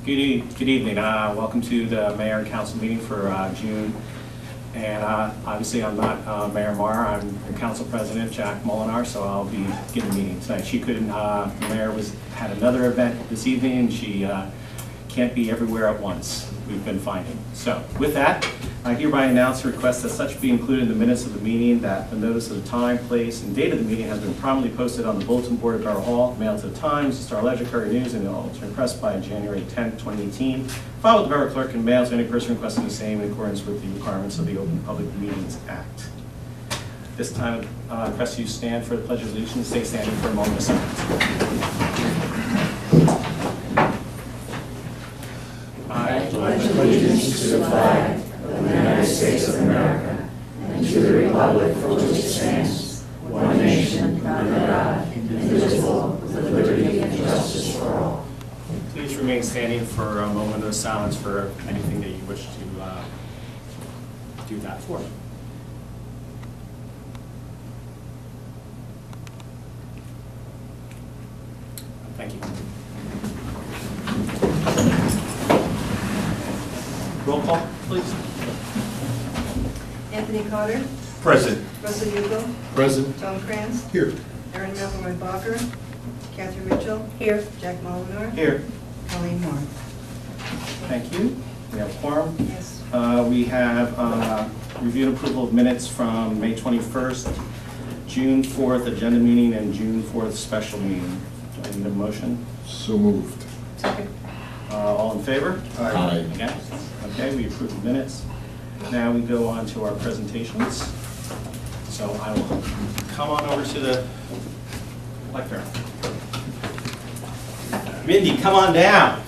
Good evening. Welcome to the Mayor and Council meeting for June. And obviously I'm not Mayor Marr, I'm the Council President, Jack Molinar, so I'll be giving the meeting tonight. She couldn't, the Mayor had another event this evening, and she can't be everywhere at once, we've been finding. So with that, I hereby announce the request that such be included in the minutes of the meeting, that the notice of the time, place, and date of the meeting has been promptly posted on the bulletin board of Borough Hall, mailed to the Times, the Star Ledger, Courier News, and the Alternate Press by January 10, 2018, filed with the Borough Clerk and mailed to any person requesting the same in accordance with the requirements of the Open Public Meetings Act. This time, I request you stand for the Pledge of Allegiance. Stay standing for a moment of silence. I pledge allegiance to the flag of the United States of America and to the republic for which it stands, one nation, under God, indivisible, with liberty and justice for all. Please remain standing for a moment of silence for anything that you wish to do that for. Thank you. Roll call, please. Anthony Carter, Present. Russell Yuko, Present. Tom Krantz, Here. Erin Malcolm-Bacher, Catherine Mitchell, here, Jack Molinar, Here. Colleen Moore. Thank you. We have a quorum. Yes. We have review and approval of minutes from May 21st, June 4th agenda meeting, and June 4th special meeting. Do I need a motion? So moved. Second. All in favor? Aye. Against? Okay, we approve the minutes. Now we go on to our presentations. So I will come on over to the lectern. Mindy, come on down.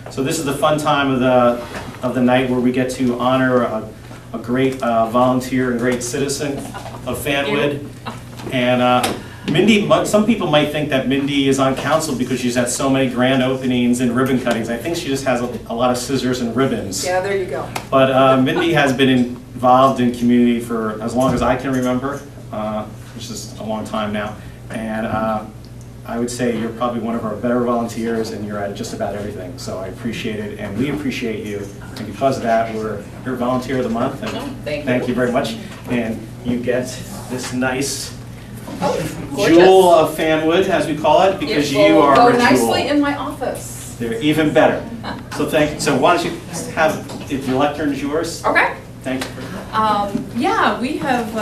So this is the fun time of the night where we get to honor a great volunteer and great citizen of Fanwood. And Mindy, some people might think that Mindy is on council because she's had so many grand openings and ribbon cuttings. I think she just has a lot of scissors and ribbons. Yeah, there you go. But Mindy has been involved in community for as long as I can remember, which is a long time now. And I would say you're probably one of our better volunteers, and you're at just about everything. So I appreciate it, and we appreciate you. And because of that, you're Volunteer of the Month, and thank you very much. And you get this nice jewel of Fanwood, as we call it, because you are go a jewel. nicely in my office. They're even better. So thank you. So why don't you have, if the lectern is yours. Okay. Thank you. Yeah, we have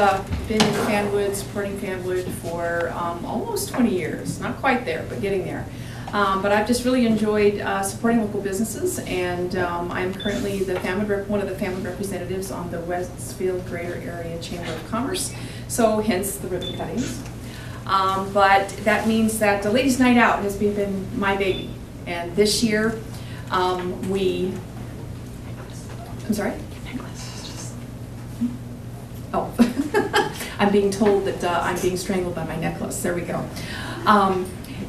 been in Fanwood, supporting Fanwood for almost 20 years. Not quite there, but getting there. But I've just really enjoyed supporting local businesses, and I'm currently one of the Fanwood representatives on the Westfield Greater Area Chamber of Commerce, so hence the ribbon cuttings. But that means that the Ladies' Night Out has been my baby, and this year I'm sorry? Oh, I'm being told that I'm being strangled by my necklace. There we go.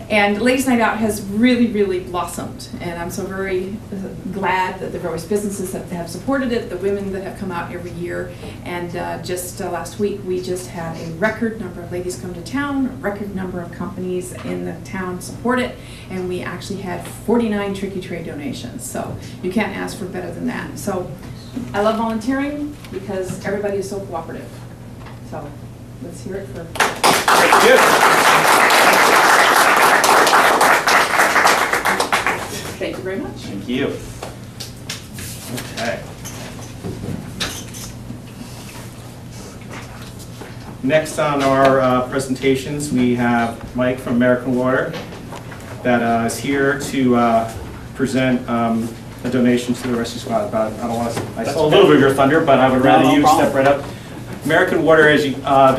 And Ladies' Night Out has really, really blossomed, and I'm so very glad that the various businesses that have supported it, the women that have come out every year, and just last week we just had a record number of ladies come to town, a record number of companies in the town support it, and we actually had 49 Tricky Trade donations, so you can't ask for better than that. So I love volunteering because everybody is so cooperative. So let's hear it for. Thank you. Thank you very much. Thank you. Okay. Next on our presentations, we have Mike from American Water that is here to present a donation to the rescue squad. But I don't want to. I stole a little bit of your thunder, but I would rather you step right up. American Water, as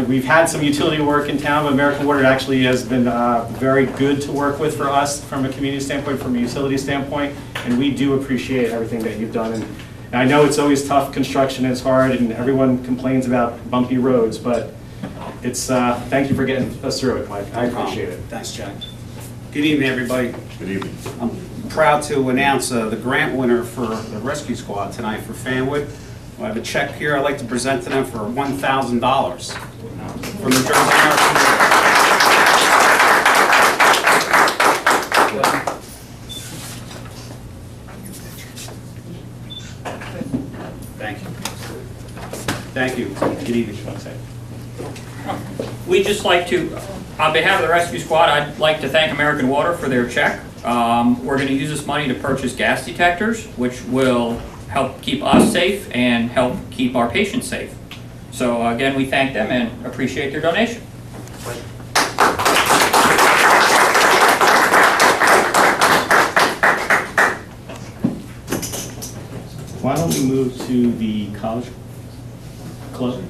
we've had some utility work in town, but American Water actually has been very good to work with for us from a community standpoint, from a utility standpoint, and we do appreciate everything that you've done. And I know it's always tough, construction is hard, and everyone complains about bumpy roads, but it's, thank you for getting us through it, Mike. I appreciate it. Thanks, Jack. Good evening, everybody. Good evening. I'm proud to announce the grant winner for the rescue squad tonight for Fanwood. I have a check here I'd like to present to them for $1,000 for from the Jersey American. Thank you. Thank you. Good evening. We'd just like to, on behalf of the rescue squad, I'd like to thank American Water for their check. We're going to use this money to purchase gas detectors, which will help keep us safe and help keep our patients safe. So again, we thank them and appreciate their donation. Why don't we move to the college club?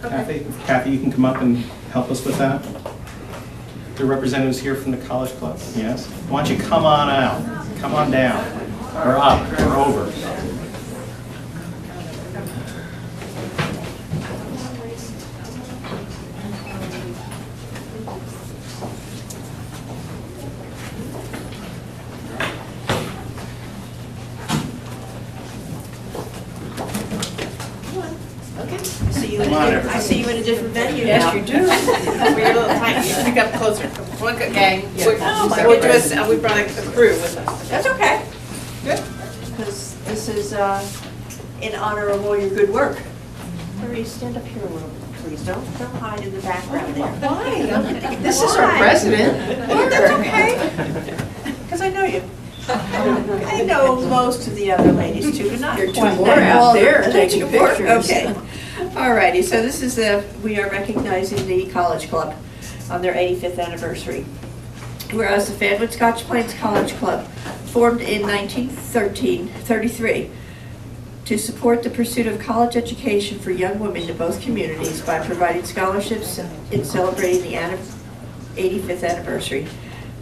Kathy, you can come up and help us with that. The representatives here from the college club, yes? Why don't you come on out, come on down, or up, or over. Come on, everybody. I see you in a different venue now. Yes, you do. We're a little tight. You speak up closer. One good gang. Oh, my We goodness. brought a crew with us. That's okay. Good. Because this is in honor of all your good work. Marie, stand up here a little, please. Don't hide in the background there. Why? This is our president. That's okay. Because I know you. I know most of the other ladies too, but not There are two quite more that out well. there Two taking more? pictures. Okay. All righty, so this is we are recognizing the College Club on their 85th anniversary. Whereas the Fanwood Scotch Plains College Club, formed in 1933 to support the pursuit of college education for young women in both communities by providing scholarships in celebrating the 85th anniversary.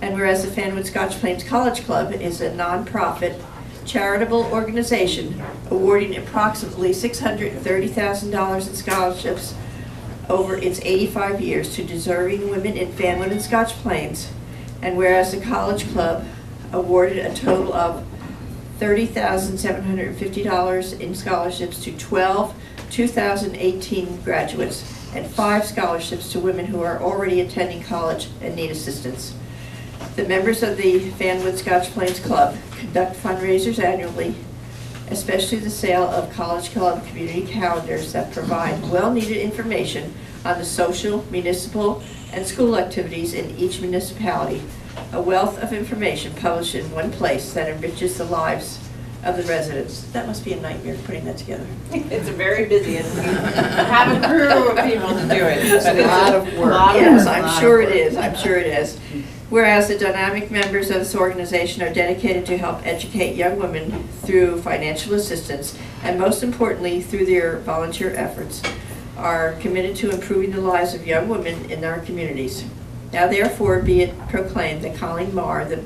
And whereas the Fanwood Scotch Plains College Club is a nonprofit charitable organization awarding approximately $630,000 in scholarships over its 85 years to deserving women in Fanwood and Scotch Plains. And whereas the College Club awarded a total of $30,750 in scholarships to 12 2018 graduates and 5 scholarships to women who are already attending college and need assistance. The members of the Fanwood Scotch Plains Club conduct fundraisers annually, especially the sale of College Club community calendars that provide well-needed information on the social, municipal, and school activities in each municipality. A wealth of information published in one place that enriches the lives of the residents. That must be a nightmare putting that together. It's a very busy and we have a crew of people to do it. It's a lot of work. Yes, I'm sure it is, I'm sure it is. Whereas the dynamic members of this organization are dedicated to help educate young women through financial assistance, and most importantly, through their volunteer efforts, are committed to improving the lives of young women in our communities. Now therefore be it proclaimed that Colleen Marr, the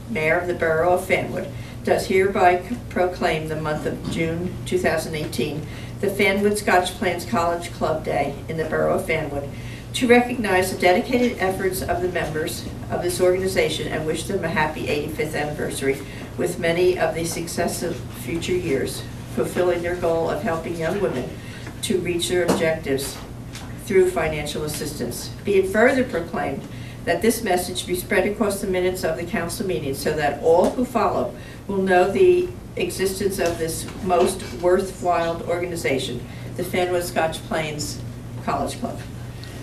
Mayor of the Borough of Fanwood, does hereby proclaim the month of June 2018 the Fanwood Scotch Plains College Club Day in the Borough of Fanwood, to recognize the dedicated efforts of the members of this organization and wish them a happy 85th anniversary with many of the successive future years, fulfilling their goal of helping young women to reach their objectives through financial assistance. Be it further proclaimed that this message be spread across the minutes of the council meeting so that all who follow will know the existence of this most worthwhile organization, the Fanwood Scotch Plains College Club.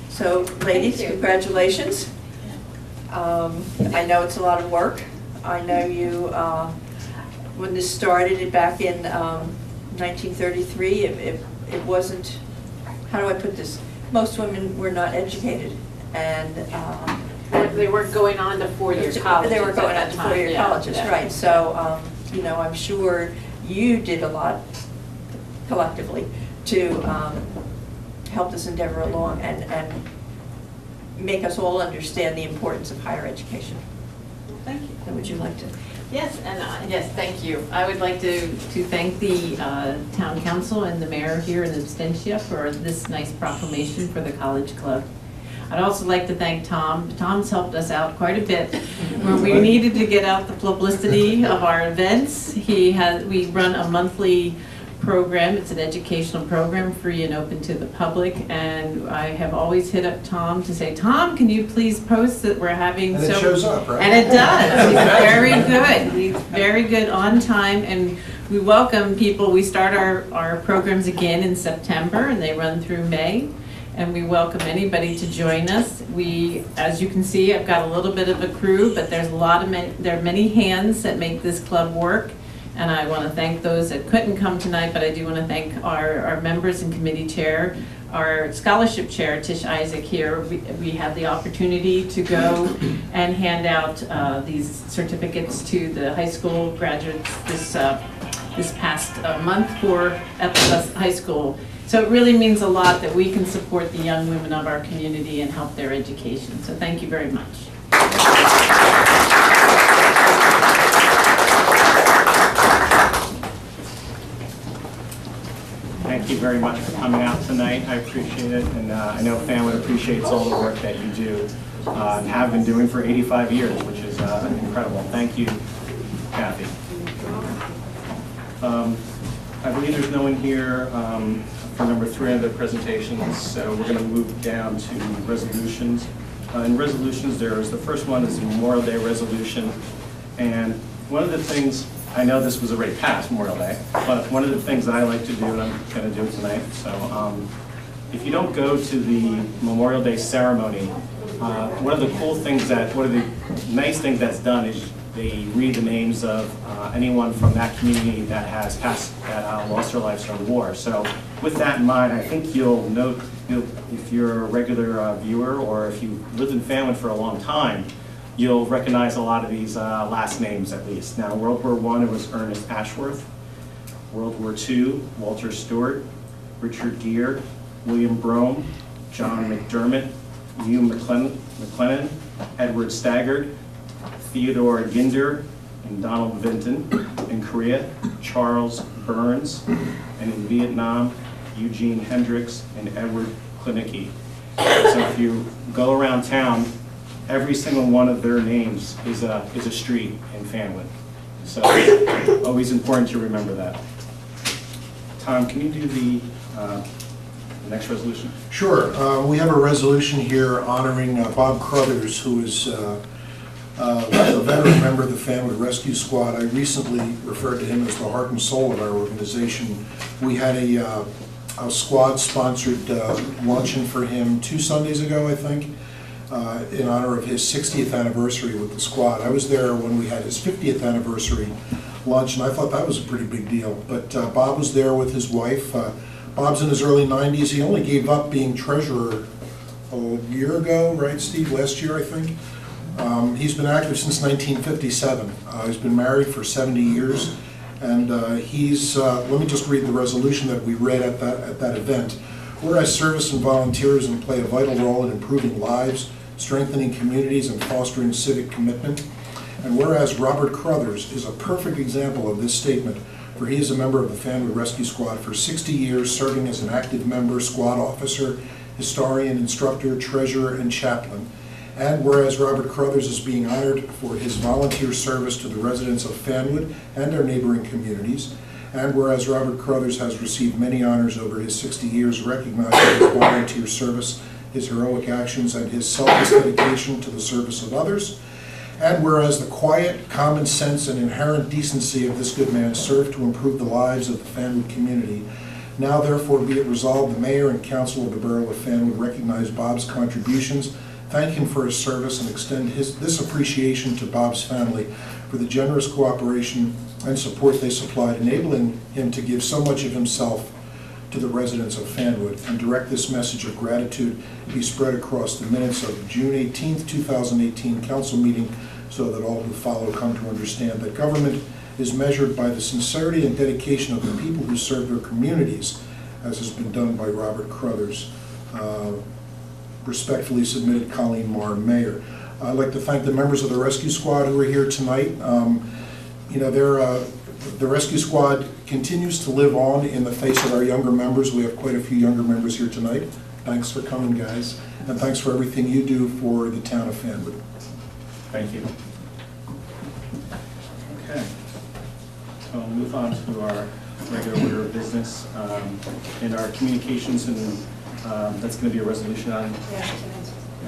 So, ladies, congratulations. I know it's a lot of work. I know you, when this started back in 1933, it wasn't, how do I put this? Most women were not educated, and They weren't going on to four-year colleges. they were going on at to that time. four-year Yeah, colleges, yeah. right? So, you know, I'm sure you did a lot collectively to help this endeavor along and make us all understand the importance of higher education. Thank you. So would you like to? Yes, and yes, thank you. I would like to thank the town council and the mayor here in Abstentia for this nice proclamation for the College Club. I'd also like to thank Tom. Tom's helped us out quite a bit when we needed to get out the publicity of our events. We run a monthly program. It's an educational program, free and open to the public. And I have always hit up Tom to say, Tom, can you please post that we're having And it shows up, right? And it does. He's very good. He's very good on time. And we welcome people. We start our programs again in September, and they run through May. And we welcome anybody to join us. As you can see, I've got a little bit of a crew, but there are many hands that make this club work. And I want to thank those that couldn't come tonight, but I do want to thank our members and committee chair, our scholarship chair, Tish Isaac here. We had the opportunity to go and hand out these certificates to the high school graduates this past month at the high school. So it really means a lot that we can support the young women of our community and help their education. So thank you very much. Thank you very much for coming out tonight. I appreciate it, and I know Fanwood appreciates all the work that you do and have been doing for 85 years, which is incredible. Thank you, Kathy. I believe there's no one here for number 3 of the presentations, so we're going to move down to resolutions. In resolutions, the first one is the Memorial Day resolution, and one of the things, I know this was already past Memorial Day, but one of the things that I like to do, and I'm going to do it tonight, so if you don't go to the Memorial Day ceremony, one of the nice things that's done is they read the names of anyone from that community that has passed, that lost their lives during war. So with that in mind, I think you'll note, if you're a regular viewer or if you lived in Fanwood for a long time, you'll recognize a lot of these last names at least. Now, World War I, it was Ernest Ashworth. World War II, Walter Stewart, Richard Gere, William Brome, John McDermott, Hugh McLennan, Edward Staggart, Theodore Ginder, and Donald Vinton. In Korea, Charles Burns, and in Vietnam, Eugene Hendricks and Edward Klinicki. So if you go around town, every single one of their names is a street in Fanwood. So always important to remember that. Tom, can you do the next resolution? Sure. We have a resolution here honoring Bob Crothers, who is a veteran member of the Fanwood Rescue Squad. I recently referred to him as the heart and soul of our organization. We had a squad-sponsored luncheon for him 2 Sundays ago, I think, in honor of his 60th anniversary with the squad. I was there when we had his 50th anniversary lunch, and I thought that was a pretty big deal. But Bob was there with his wife. Bob's in his early 90s. He only gave up being treasurer a year ago, right, Steve? Last year, I think. He's been active since 1957. He's been married for 70 years. And let me just read the resolution that we read at that event. Whereas service and volunteerism play a vital role in improving lives, strengthening communities, and fostering civic commitment. And whereas Robert Crothers is a perfect example of this statement, for he is a member of the Fanwood Rescue Squad for 60 years, serving as an active member, squad officer, historian, instructor, treasurer, and chaplain. And whereas Robert Crothers is being honored for his volunteer service to the residents of Fanwood and our neighboring communities, and whereas Robert Crothers has received many honors over his 60 years, recognizing his volunteer service, his heroic actions, and his selfless dedication to the service of others, and whereas the quiet, common sense, and inherent decency of this good man served to improve the lives of the Fanwood community, now therefore be it resolved, the mayor and council of the borough of Fanwood recognize Bob's contributions, thank him for his service, and extend this appreciation to Bob's family for the generous cooperation and support they supplied, enabling him to give so much of himself to the residents of Fanwood, and direct this message of gratitude be spread across the minutes of June 18th, 2018 council meeting, so that all who follow come to understand that government is measured by the sincerity and dedication of the people who serve their communities, as has been done by Robert Crothers. Respectfully submitted, Colleen Marr, Mayor. I'd like to thank the members of the Rescue Squad who are here tonight. The Rescue Squad continues to live on in the face of our younger members. We have quite a few younger members here tonight. Thanks for coming, guys, and thanks for everything you do for the town of Fanwood. Thank you. Okay. So we'll move on to our regular order of business. In our communications, and that's going to be a resolution on.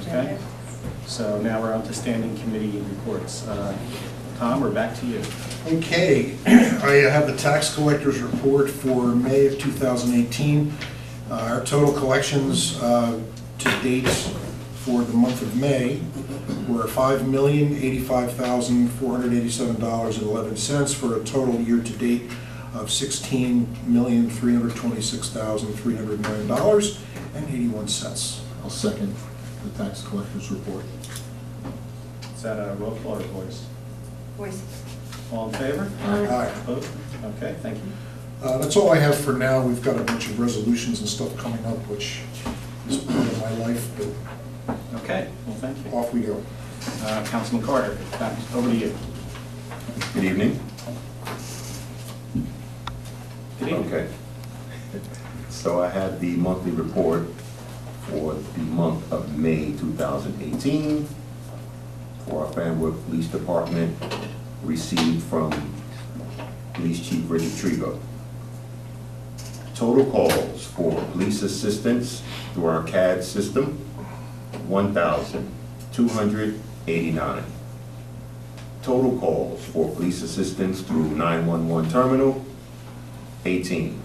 Okay. So now we're on to standing committee reports. Tom, we're back to you. Okay, I have the tax collector's report for May of 2018. Our total collections to date for the month of May were $5,085,487.11 for a total year-to-date of $16,326,309.81. I'll second the tax collector's report. Is that a roll call or voice? Voice. All in favor? Aye. Opposed? Okay, thank you. That's all I have for now. We've got a bunch of resolutions and stuff coming up, which is part of my life, but Okay, well, thank you. off we go. Councilman Carter, back over to you. Good evening. Good evening. Okay. So I have the monthly report for the month of May 2018 for our Fanwood Police Department, received from Police Chief Richard Trigo. Total calls for police assistance through our CAD system, 1,289. Total calls for police assistance through 911 terminal, 18.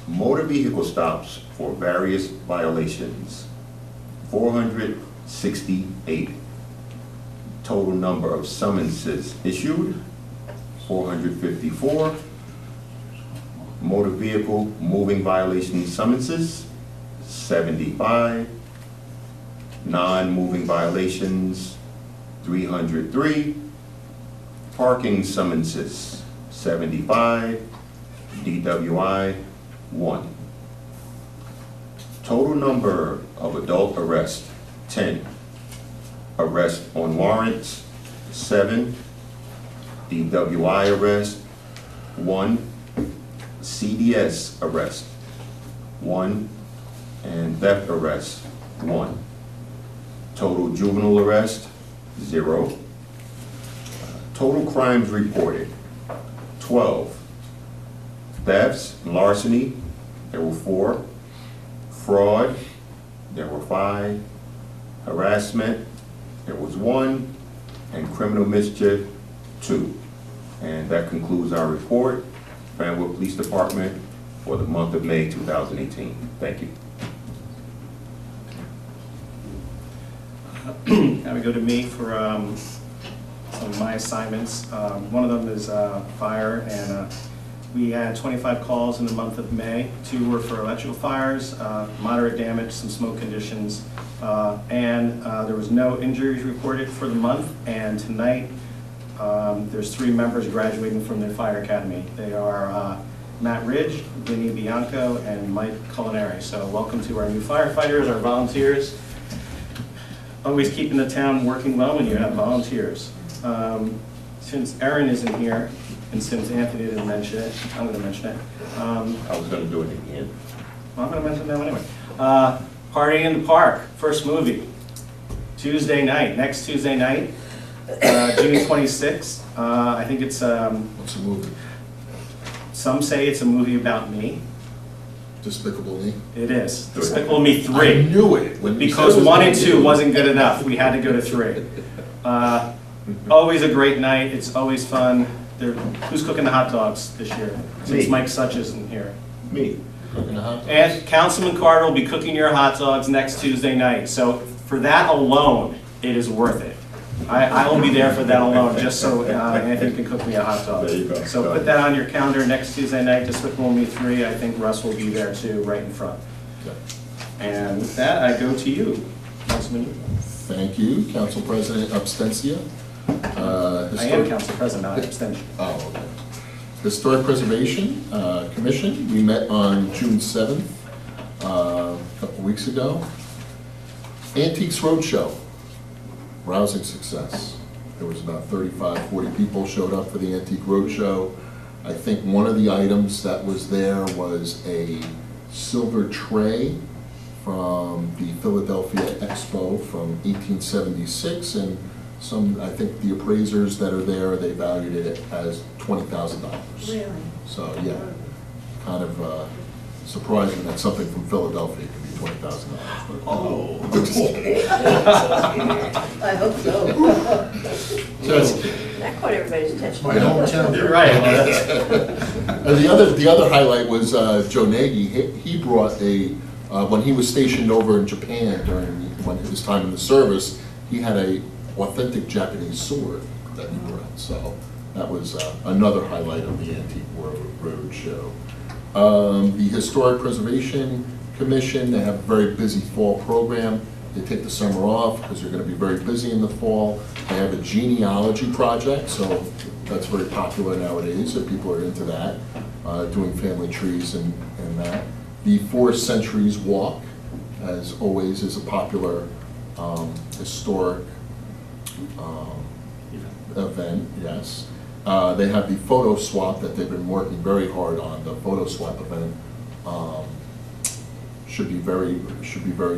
Motor vehicle stops for various violations, 468. Total number of summonses issued, 454. Motor vehicle moving violation summonses, 75. Non-moving violations, 303. Parking summonses, 75. DWI, 1. Total number of adult arrests, 10. Arrest on warrants, 7. DWI arrest, 1. CDS arrest, 1. And theft arrest, 1. Total juvenile arrest, 0. Total crimes reported, 12. Thefts and larceny, there were 4. Fraud, there were 5. Harassment, there was 1. And criminal mischief, 2. And that concludes our report, Fanwood Police Department, for the month of May 2018. Thank you. Now we go to me for some of my assignments. One of them is fire, and we had 25 calls in the month of May. 2 were for electrical fires, moderate damage, some smoke conditions, and there was no injuries reported for the month. And tonight, there's 3 members graduating from the fire academy. They are Matt Ridge, Vinny Bianco, and Mike Culinary. So welcome to our new firefighters, our volunteers. Always keeping the town working well when you have volunteers. Since Erin isn't here, and since Anthony didn't mention it, I'm going to mention it. I was going to do it again. Well, I'm going to mention that anyway. Party in the Park, first movie, Tuesday night, next Tuesday night, June 26th. I think it's, What's the movie? some say it's a movie about me. Despicable Me? It is. Despicable Me I 3. knew it. When you Because said it was 1 and gonna 2 be- wasn't good enough. We had to go to 3. Always a great night. It's always fun. Who's cooking the hot dogs this year? Since Me. Mike Such isn't here. Me. Cooking the hot dogs. And Councilman Carter will be cooking your hot dogs next Tuesday night. So for that alone, it is worth it. I will be there for that alone, just so Anthony can cook me a hot dog. There you go. So put that on your calendar next Tuesday night, Despicable Me 3. I think Russ will be there too, right in front. Okay. And with that, I go to you, Councilman. Thank you, Council President Abstencia. I am Council President, not abstention. Oh, okay. Historic Preservation Commission, we met on June 7th, a couple weeks ago. Antiques Roadshow, rousing success. There was about 35, 40 people showed up for the Antique Roadshow. I think one of the items that was there was a silver tray from the Philadelphia Expo from 1876, and I think the appraisers that are there, they valued it as $20,000. Really? So, yeah, kind of surprising that something from Philadelphia can be $20,000. Oh. I hope so. That caught everybody's attention. My hometown. You're right. And the other highlight was Joe Nagy. He brought when he was stationed over in Japan during his time in the service, he had a authentic Japanese sword that he brought. So that was another highlight of the Antique Road Show. The Historic Preservation Commission, they have a very busy fall program. They take the summer off because they're going to be very busy in the fall. They have a genealogy project, so that's very popular nowadays, so people are into that, doing family trees and that. The 4 Centuries Walk, as always, is a popular historic event, yes. They have the photo swap that they've been working very hard on. The photo swap event should be very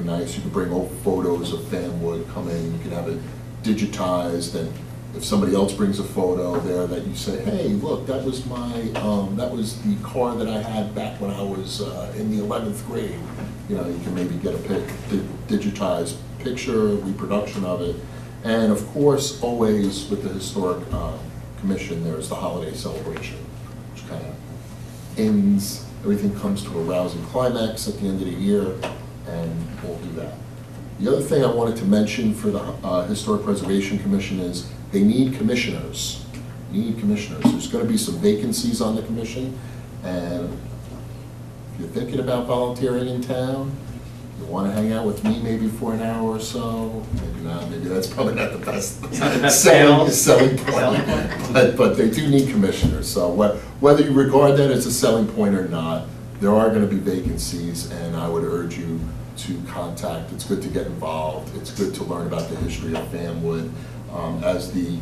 nice. You can bring old photos of Fanwood, come in, you can have it digitized, and if somebody else brings a photo there that you say, hey, look, that was that was the car that I had back when I was in the 11th grade. You know, you can maybe get a digitized picture, reproduction of it. And of course, always with the Historic Commission, there's the holiday celebration, which kind of ends, everything comes to a rousing climax at the end of the year, and we'll do that. The other thing I wanted to mention for the Historic Preservation Commission is they need commissioners. There's going to be some vacancies on the commission, and if you're thinking about volunteering in town, you want to hang out with me maybe for an hour or so, maybe not, maybe that's probably not the best, selling point. But they do need commissioners, so whether you regard that as a selling point or not, there are going to be vacancies, and I would urge you to contact. It's good to get involved. It's good to learn about the history of Fanwood, as the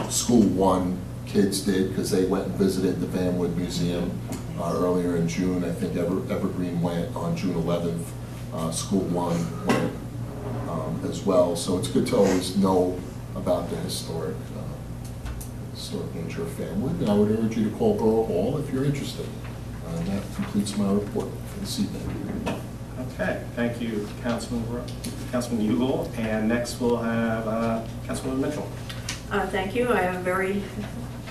School 1 kids did, because they went and visited the Fanwood Museum earlier in June. I think Evergreen went on June 11th. School 1 went as well, so it's good to always know about the historic nature of Fanwood, and I would urge you to call Borough Hall if you're interested. And that completes my report for this evening. Okay, thank you, Councilman Ugel, and next we'll have Councilwoman Mitchell. Thank you. I have a very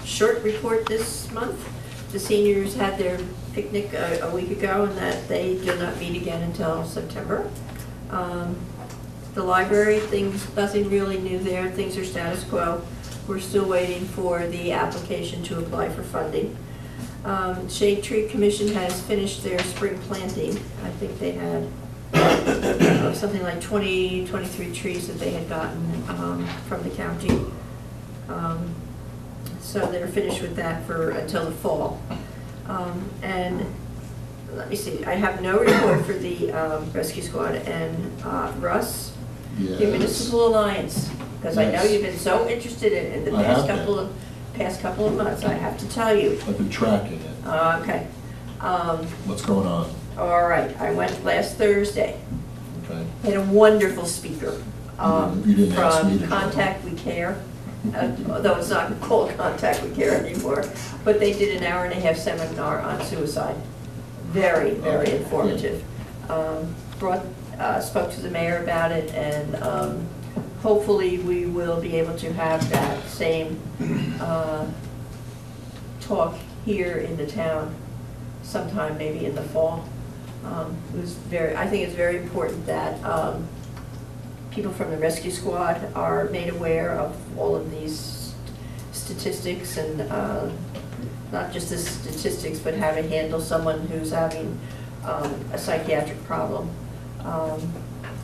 short report this month. The seniors had their picnic a week ago, and that they do not meet again until September. The library, nothing really new there. Things are status quo. We're still waiting for the application to apply for funding. Shade Tree Commission has finished their spring planting. I think they had something like 23 trees that they had gotten from the county. So they're finished with that until the fall. And let me see, I have no report for the rescue squad. And Russ, Yes. your Municipal Alliance, because I know Yes. you've been so interested in the I past have couple of months, I have to tell you. I've been tracking it. Okay. What's going on? All right, I went last Thursday. Okay. Had a wonderful speaker You didn't ask me from to go. Contact We Care, though it's not called Contact We Care anymore, but they did an hour-and-a-half seminar on suicide. Very, very Okay, informative. Spoke to the mayor about it, and hopefully we will be able to have that same talk here in the town sometime, maybe in the fall. I think it's very important that people from the rescue squad are made aware of all of these statistics, and not just the statistics, but how to handle someone who's having a psychiatric problem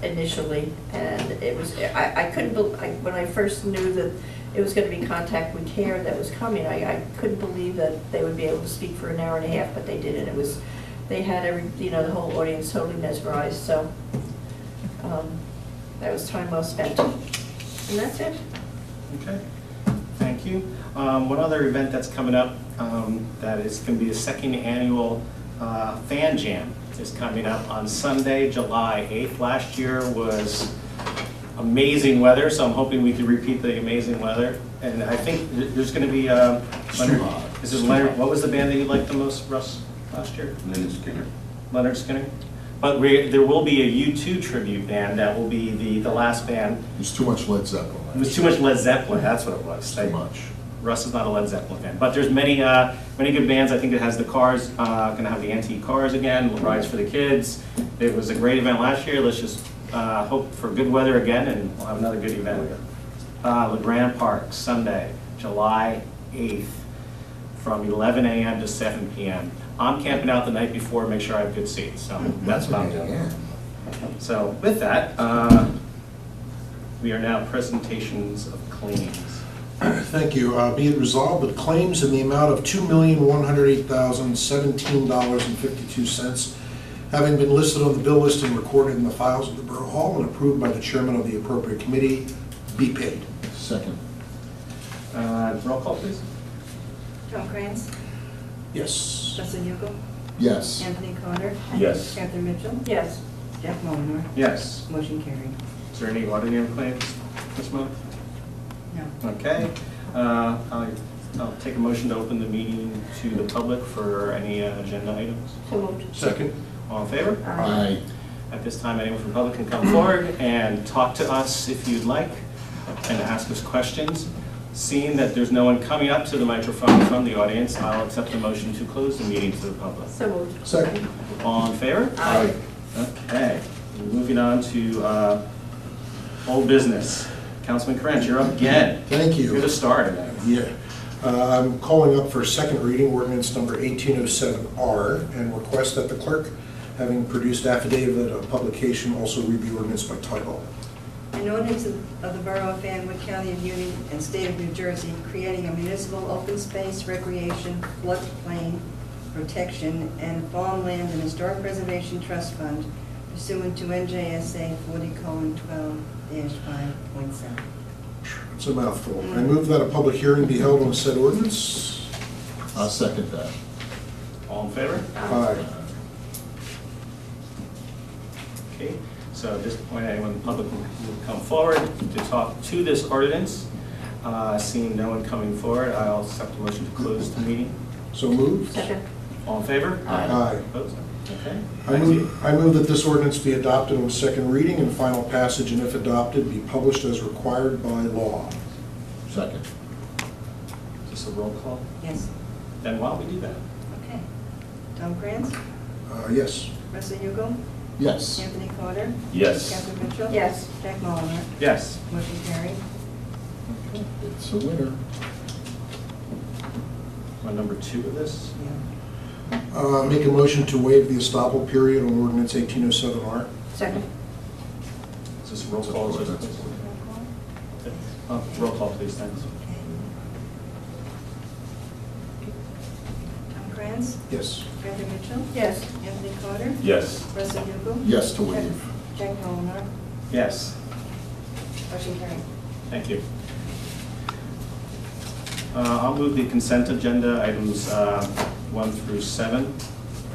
initially. And it was, I couldn't believe, when I first knew that it was going to be Contact We Care that was coming, I couldn't believe that they would be able to speak for an hour and a half, but they did, and it was, they had the whole audience totally mesmerized, so that was time well spent. And that's it. Okay, thank you. One other event that's coming up that is going to be the second annual Fan Jam is coming up on Sunday, July 8th. Last year was amazing weather, so I'm hoping we can repeat the amazing weather. And I think there's going to be Leonard, hard. is it Leonard, what was the band that you liked the most, Russ, last year? Leonard Skinner. Leonard Skinner? But there will be a U2 tribute band that will be the last band. There's too much Led Zeppelin. It was too much Led Zeppelin, that's what it was. Too much. Russ is not a Led Zeppelin fan, but there's many good bands. I think it has the Cars, gonna have the antique cars again, rides for the kids. It was a great event last year. Let's just hope for good weather again, and we'll have another good event. LeGrand Park, Sunday, July 8th, from 11 a.m. to 7 p.m. I'm camping out the night before, make sure I have good seats, so that's what I'm doing. Yeah. So with that, we are now presentations of claims. Thank you. Be it resolved that claims in the amount of $2,108,017.52, having been listed on the bill list and recorded in the files of the Borough Hall and approved by the chairman of the appropriate committee, be paid. Second. Roll call, please. Tom Cranz, Yes. Russell Yuko, Yes. Anthony Carter, Yes. Catherine Mitchell, Yes. Jack Mullenor. Yes. Motion carried. Is there any auditing claims this month? No. Okay. I'll take a motion to open the meeting to the public for any agenda items. So moved. Second. All in favor? Aye. At this time, anyone from the public can come forward and talk to us if you'd like and ask us questions. Seeing that there's no one coming up to the microphone from the audience, I'll accept the motion to close the meeting to the public. So moved. Second. All in favor? Aye. Okay, moving on to old business. Councilman Krenz, you're up again. Thank you. You're the star tonight. Yeah. I'm calling up for second reading ordinance number 1807R and request that the clerk, having produced affidavit of publication, also read the ordinance by title. An ordinance of the Borough of Fanwood, County of Union, and State of New Jersey, creating a municipal open space recreation floodplain protection and farmland and historic preservation trust fund pursuant to NJSA 40:12-5.7. It's a mouthful. I move that a public hearing be held on said ordinance. I'll second that. All in favor? Aye. Okay, so at this point, anyone in the public will come forward to talk to this ordinance. Seeing no one coming forward, I'll accept the motion to close the meeting. So moved. Second. All in favor? Aye. Opposed? Okay. I Thank you. move that this ordinance be adopted on second reading and final passage, and if adopted, be published as required by law. Second. Is this a roll call? Yes. Then why don't we do that? Okay. Tom Cranz, Yes. Russell Yuko, Yes. Anthony Carter, Yes. Catherine Mitchell. Yes. Jack Mullenor. Yes. Motion carried. It's a winner. On number 2 of this? Yeah. Make a motion to waive the estoppel period on ordinance 1807R. Second. Is this a roll call? Is this- Roll call, please, thanks. Tom Cranz, Yes. Catherine Mitchell, Yes. Anthony Carter, Yes. Russell Yuko. Yes to waive. Jack Mullenor. Yes, Motion carried. thank you. I'll move the consent agenda items 1 through 7.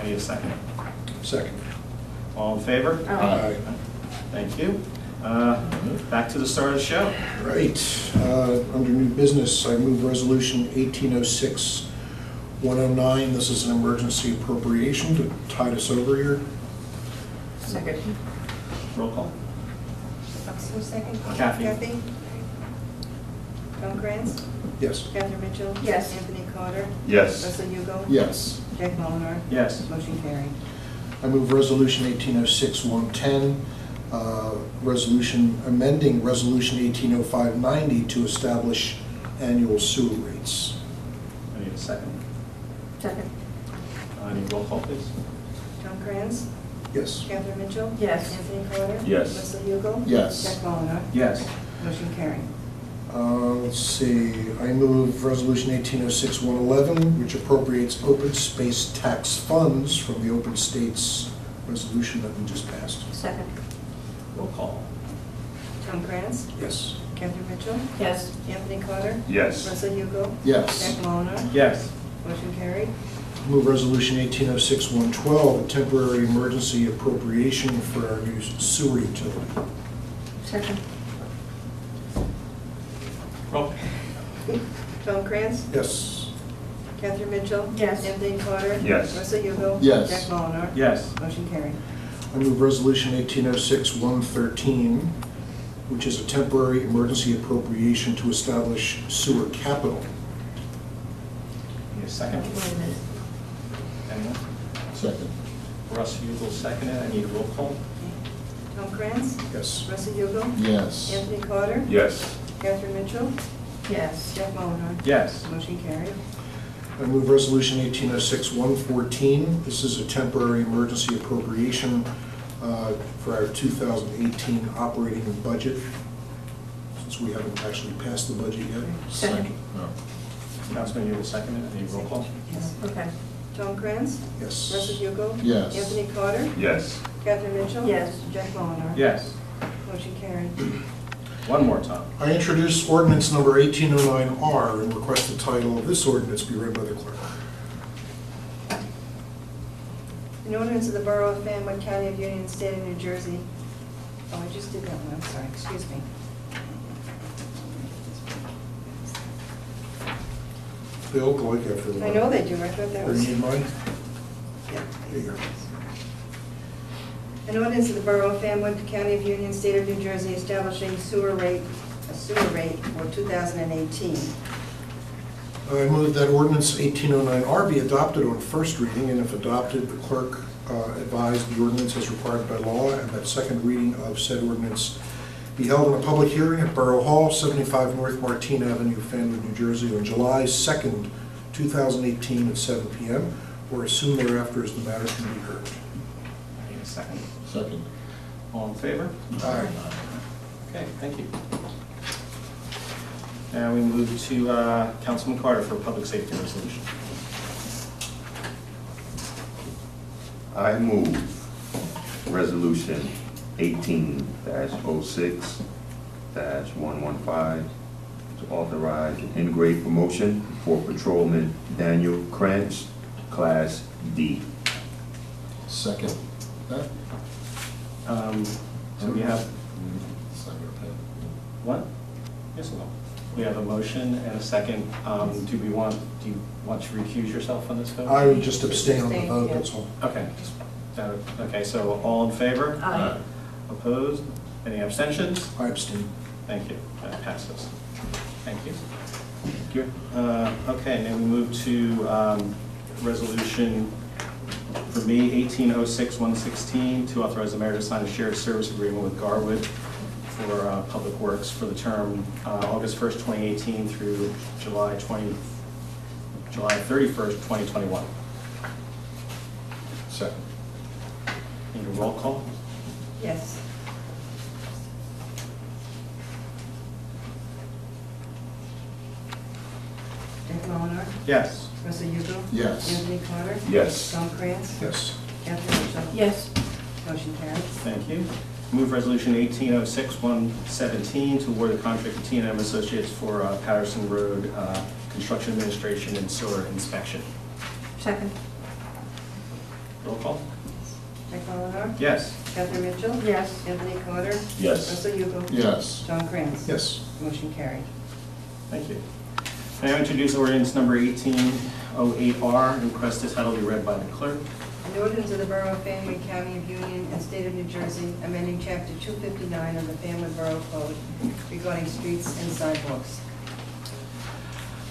I need a second. Second. All in favor? Aye. Thank you. Back to the start of the show. Right. Under new business, I move resolution 1806-109. This is an emergency appropriation to tide us over here. Second. Roll call. Who's second? Kathy. Kathy? Tom Cranz, Yes. Catherine Mitchell. Yes. Anthony Carter, Yes. Russell Yuko. Yes. Jack Mullenor. Yes. Motion carried. I move resolution 1806-110, resolution amending resolution 1805-90 to establish annual sewer rates. I need a second. Second. I need roll call, please. Tom Cranz, Yes. Catherine Mitchell. Yes. Anthony Carter. Yes. Russell Yuko. Yes. Jack Mullenor. Yes. Motion carried. Let's see, I move resolution 1806-111, which appropriates open space tax funds from the open states resolution that we just passed. Second. Roll call. Tom Cranz, Yes. Catherine Mitchell. Yes. Anthony Carter. Yes. Russell Yuko. Yes. Jack Mullenor. Yes. Motion carried. Move resolution 1806-112, a temporary emergency appropriation for our new sewer utility. Second. Roll. Tom Cranz, Yes. Catherine Mitchell. Yes. Anthony Carter. Yes. Russell Yugo. Yes. Jack Molinar. Yes. Motion carried. I move Resolution 1806-113, which is a temporary emergency appropriation to establish sewer capital. Need a second? Anyone? Second. Russ Hugel seconded. I need a roll call. Tom Krantz. Yes. Russell Yugo. Yes. Anthony Carter. Yes. Catherine Mitchell. Yes. Jack Molinar. Yes. Motion carried. I move Resolution 1806-114. This is a temporary emergency appropriation for our 2018 operating budget, since we haven't actually passed the budget yet. Second. No. Councilman Hugel seconded. I need a roll call. Yes. Okay. Tom Krantz. Yes. Russell Yugo. Yes. Anthony Carter. Yes. Catherine Mitchell. Yes. Jack Molinar. Yes. Motion carried. One more time. I introduce ordinance number 1809R and request the title of this ordinance be read by the clerk. An ordinance of the Borough of Fanwood, County of Union, State of New Jersey. Oh, I just did that one, I'm sorry, excuse me. They all go like after the. I know they do, I thought that Or was. you need mine? Yeah. There you go. An ordinance of the Borough of Fanwood, County of Union, State of New Jersey, establishing a sewer rate for 2018. I move that ordinance 1809R be adopted on first reading, and if adopted, the clerk advise the ordinance as required by law, and that second reading of said ordinance be held in a public hearing at Borough Hall, 75 North Martine Avenue, Fanwood, New Jersey, on July 2nd, 2018 at 7 p.m., or as soon thereafter as the matter can be heard. I need a second. Second. All in favor? Aye. Okay, thank you. Now we move to Councilman Carter for a public safety resolution. I move Resolution 18-06-115 to authorize an in-grade promotion for Patrolman Daniel Krantz, Class D. Second. That? So we have, Second. what? Yes or no? We have a motion and a second. Do you want to recuse yourself on this vote? I would just abstain on the Abstain, vote, yeah. that's all. Okay. Okay, so all in favor? Aye. Opposed? Any abstentions? I abstain. Thank you. That passes. Thank you. Thank you. Okay, now we move to resolution for me, 1806-116, to authorize the mayor to sign a shared service agreement with Garwood for Public Works for the term August 1st, 2018 through July 31st, 2021. Second. Need a roll call? Yes. Jack Molinar. Yes. Russell Yugo. Yes. Anthony Carter. Yes. Tom Krantz. Yes. Catherine Mitchell. Yes. Motion carried. Thank you. Move resolution 1806-117 to award the contract to T&M Associates for Patterson Road Construction Administration and Sewer Inspection. Second. Roll call? Jack Molinar. Yes. Catherine Mitchell. Yes. Anthony Carter. Yes. Russell Yugo. Yes. Tom Krantz. Yes. Motion carried. Thank you. May I introduce ordinance number 1808R, and request this title be read by the clerk. An ordinance of the Borough of Fanwood, County of Union, and State of New Jersey, amending Chapter 259 of the Fanwood Borough Code regarding streets and sidewalks.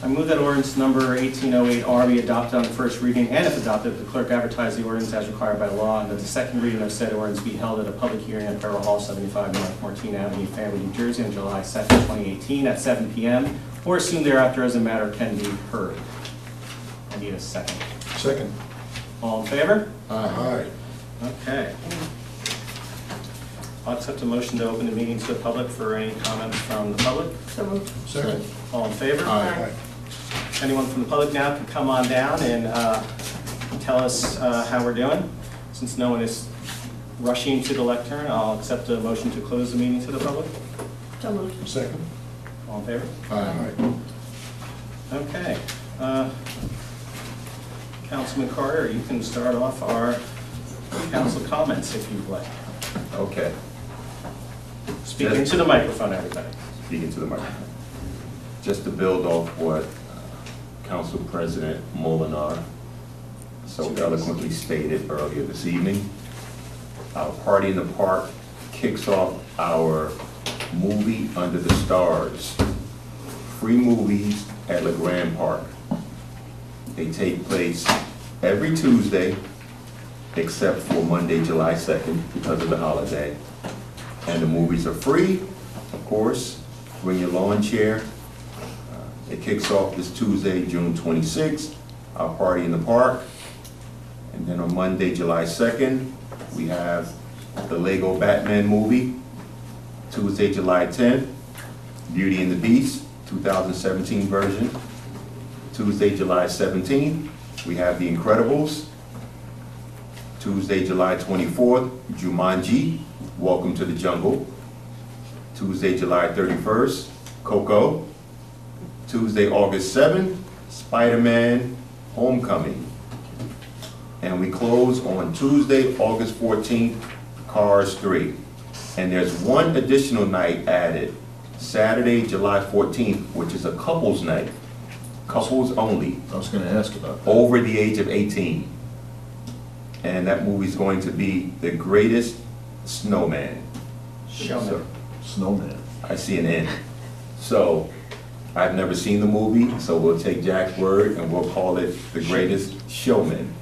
I move that ordinance number 1808R be adopted on the first reading, and if adopted, the clerk advertise the ordinance as required by law, and that the second reading of said ordinance be held at a public hearing at Borough Hall, 75 North Martine Avenue, Fanwood, New Jersey, on July 2nd, 2018, at 7 p.m., or as soon thereafter as the matter can be heard. I need a second. Second. All in favor? Aye. Okay. I'll accept a motion to open the meeting to the public for any comments from the public. So moved. Second. All in favor? Aye. Anyone from the public now can come on down and tell us how we're doing. Since no one is rushing to the lectern, I'll accept a motion to close the meeting to the public. So moved. Second. All in favor? Aye. Okay. Councilman Carter, you can start off our council comments if you'd like. Okay. Speak into the microphone, everybody. Speaking to the microphone. Just to build off what Council President Molinar so eloquently stated earlier this evening. Our Party in the Park kicks off our movie Under the Stars. Free movies at LeGrand Park. They take place every Tuesday except for Monday, July 2nd because of the holiday. And the movies are free, of course. Bring your lawn chair. It kicks off this Tuesday, June 26th, our Party in the Park. And then on Monday, July 2nd, we have the Lego Batman movie. Tuesday, July 10th, Beauty and the Beast, 2017 version. Tuesday, July 17th, we have The Incredibles. Tuesday, July 24th, Jumanji, Welcome to the Jungle. Tuesday, July 31st, Coco. Tuesday, August 7th, Spider-Man Homecoming. And we close on Tuesday, August 14th, Cars 3. And there's one additional night added, Saturday, July 14th, which is a couples night. Couples only, I was gonna ask about that. over the age of 18. And that movie's going to be The Greatest Snowman. So, Snowman. I see an N. So, I've never seen the movie, so we'll take Jack's word and we'll call it The Greatest Showman.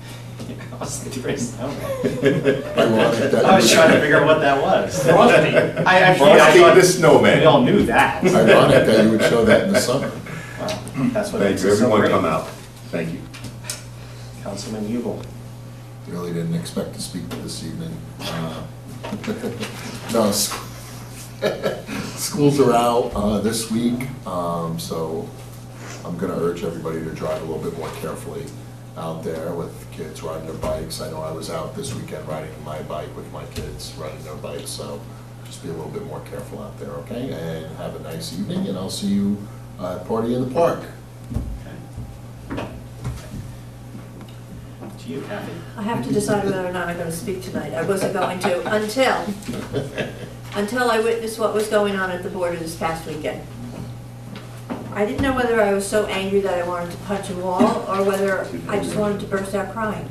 I was the greatest snowman. Ironic that I was you trying to would- figure out what that was. Frosty. I actually, I Frosty thought the Snowman. we all knew that. Ironic that you would show that in the summer. Well, that's what Thank makes you, it so everyone great. come out. Thank you. Councilman Hubel. Really didn't expect to speak this evening. No, schools are out this week, so I'm gonna urge everybody to drive a little bit more carefully out there with kids riding their bikes. I know I was out this weekend riding my bike with my kids riding their bikes, so just be a little bit more careful out there, okay? And have a nice evening, and I'll see you at Party in the Park. To you, Kathy. I have to decide whether or not I'm going to speak tonight. I wasn't going to until I witnessed what was going on at the border this past weekend. I didn't know whether I was so angry that I wanted to punch a wall or whether I just wanted to burst out crying.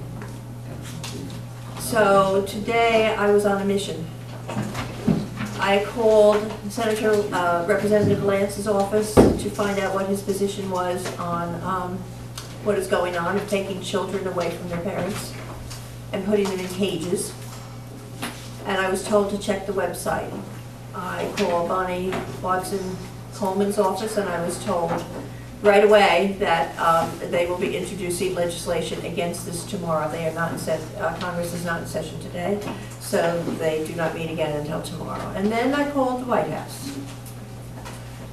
So today I was on a mission. I called Senator Representative Lance's office to find out what his position was on what is going on of taking children away from their parents and putting them in cages. And I was told to check the website. I called Bonnie Watson Coleman's office and I was told right away that they will be introducing legislation against this tomorrow. They are not in Congress is not in session today, so they do not meet again until tomorrow. And then I called the White House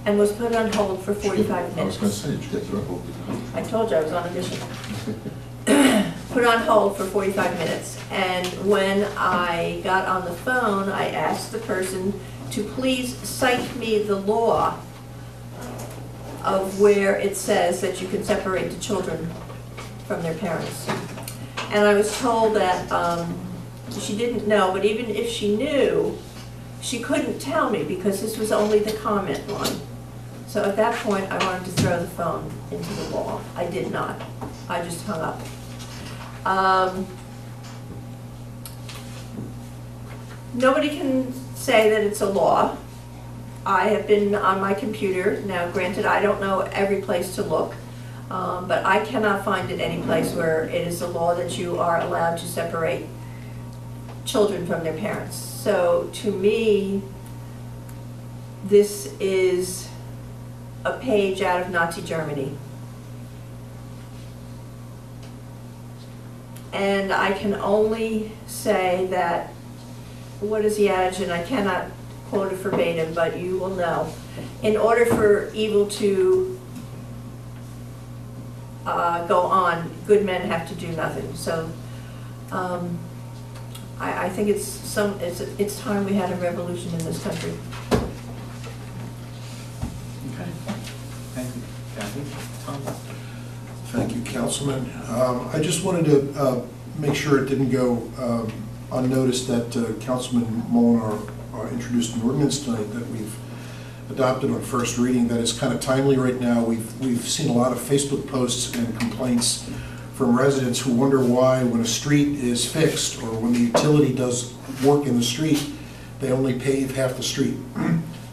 and was put on hold for 45 I was minutes. gonna say, did you get through it? I told you I was on a mission. Put on hold for 45 minutes. And when I got on the phone, I asked the person to please cite me the law of where it says that you can separate the children from their parents. And I was told that she didn't know, but even if she knew, she couldn't tell me because this was only the comment line. So at that point, I wanted to throw the phone into the wall. I did not. I just hung up. Nobody can say that it's a law. I have been on my computer. Now, granted, I don't know every place to look, but I cannot find it any place where it is a law that you are allowed to separate children from their parents. So to me, this is a page out of Nazi Germany. And I can only say that, what is the adage, and I cannot quote it verbatim, but you will know. In order for evil to go on, good men have to do nothing. So I think it's time we had a revolution in this country. Okay. Thank you, Kathy. Tom? Thank you, Councilman. I just wanted to make sure it didn't go unnoticed that Councilman Molinar introduced an ordinance tonight that we've adopted on first reading that is kind of timely right now. We've seen a lot of Facebook posts and complaints from residents who wonder why, when a street is fixed or when the utility does work in the street, they only pave half the street.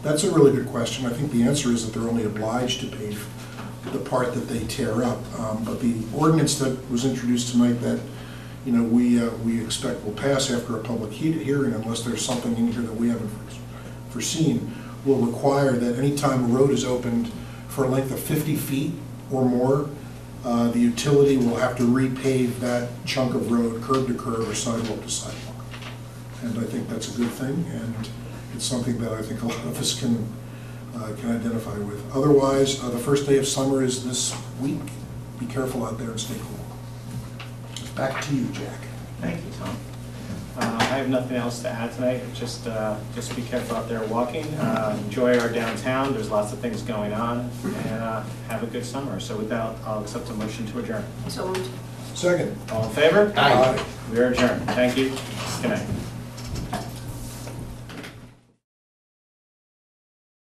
That's a really good question. I think the answer is that they're only obliged to pave the part that they tear up. But the ordinance that was introduced tonight that, you know, we expect will pass after a public hearing, unless there's something in here that we haven't foreseen, will require that any time a road is opened for a length of 50 feet or more, the utility will have to repave that chunk of road curb to curb or sidewalk to sidewalk. And I think that's a good thing, and it's something that I think a lot of us can identify with. Otherwise, the first day of summer is this week. Be careful out there and stay cool. Back to you, Jack. Thank you, Tom. I have nothing else to add tonight. Just be careful out there walking. Enjoy our downtown. There's lots of things going on, and have a good summer. So with that, I'll accept a motion to adjourn. So moved. Second. All in favor? Aye. We are adjourned. Thank you. Good night.